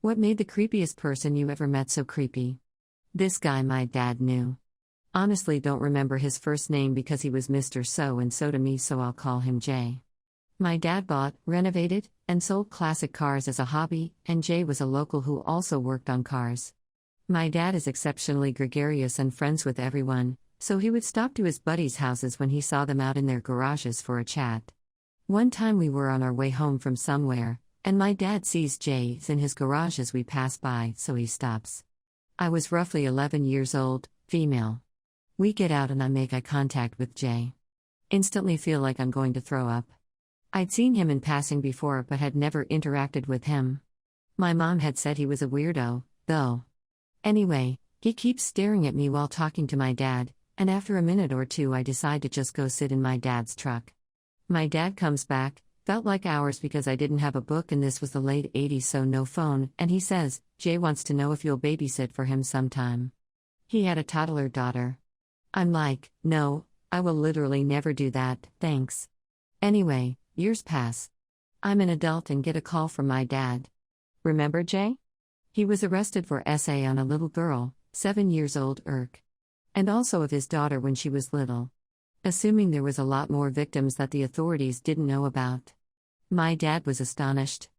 What made the creepiest person you ever met so creepy? This guy my dad knew. Honestly, don't remember his first name because he was Mr. So and so to me, so I'll call him Jay. My dad bought, renovated, and sold classic cars as a hobby, and Jay was a local who also worked on cars. My dad is exceptionally gregarious and friends with everyone, so he would stop to his buddies' houses when he saw them out in their garages for a chat. One time we were on our way home from somewhere, and my dad sees Jay's in his garage as we pass by, so he stops. I was roughly 11 years old, female. We get out and I make eye contact with Jay. Instantly feel like I'm going to throw up. I'd seen him in passing before but had never interacted with him. My mom had said he was a weirdo, though. Anyway, he keeps staring at me while talking to my dad, and after a minute or two I decide to just go sit in my dad's truck. My dad comes back, felt like hours because I didn't have a book and this was the late 80s, so no phone, and he says, Jay wants to know if you'll babysit for him sometime. He had a toddler daughter. I'm like, no, I will literally never do that, thanks. Anyway, years pass. I'm an adult and get a call from my dad. Remember Jay? He was arrested for SA on a little girl, 7 years old, and also of his daughter when she was little. Assuming there was a lot more victims that the authorities didn't know about. My dad was astonished.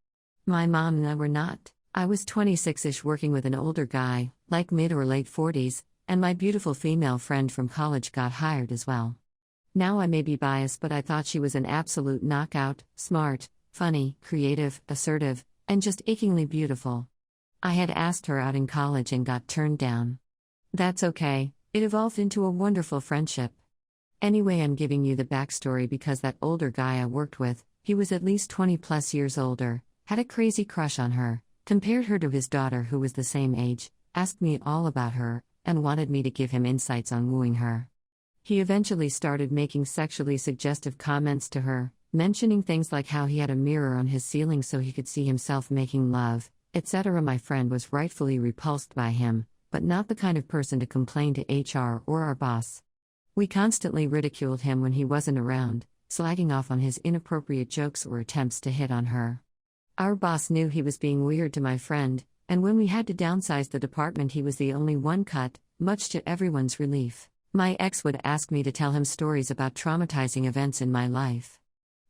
My mom and I were not. I was 26-ish working with an older guy, like mid or late 40s, and my beautiful female friend from college got hired as well. Now I may be biased, but I thought she was an absolute knockout, smart, funny, creative, assertive, and just achingly beautiful. I had asked her out in college and got turned down. That's okay, it evolved into a wonderful friendship. Anyway, I'm giving you the backstory because that older guy I worked with, he was at least 20 plus years older, had a crazy crush on her, compared her to his daughter who was the same age, asked me all about her, and wanted me to give him insights on wooing her. He eventually started making sexually suggestive comments to her, mentioning things like how he had a mirror on his ceiling so he could see himself making love, etc. My friend was rightfully repulsed by him, but not the kind of person to complain to HR or our boss. We constantly ridiculed him when he wasn't around, slagging off on his inappropriate jokes or attempts to hit on her. Our boss knew he was being weird to my friend, and when we had to downsize the department he was the only one cut, much to everyone's relief. My ex would ask me to tell him stories about traumatizing events in my life.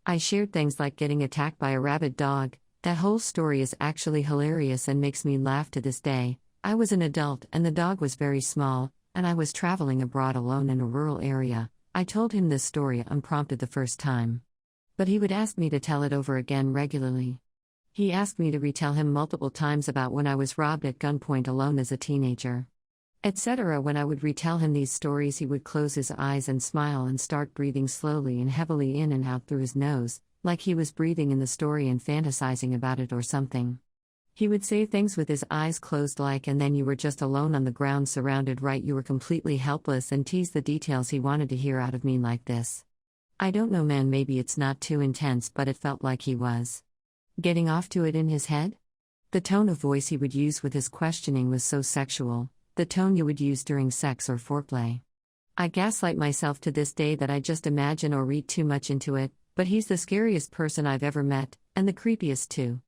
I shared things like getting attacked by a rabid dog. That whole story is actually hilarious and makes me laugh to this day. I was an adult and the dog was very small, and I was traveling abroad alone in a rural area. I told him this story unprompted the first time. But he would ask me to tell it over again regularly. He asked me to retell him multiple times about when I was robbed at gunpoint alone as a teenager, etc. When I would retell him these stories, he would close his eyes and smile and start breathing slowly and heavily in and out through his nose, like he was breathing in the story and fantasizing about it or something. He would say things with his eyes closed like, and then you were just alone on the ground surrounded, right, you were completely helpless, and tease the details he wanted to hear out of me like this. I don't know, man, maybe it's not too intense, but it felt like he was getting off to it in his head. The tone of voice he would use with his questioning was so sexual, the tone you would use during sex or foreplay. I gaslight myself to this day that I just imagine or read too much into it, but he's the scariest person I've ever met, and the creepiest too.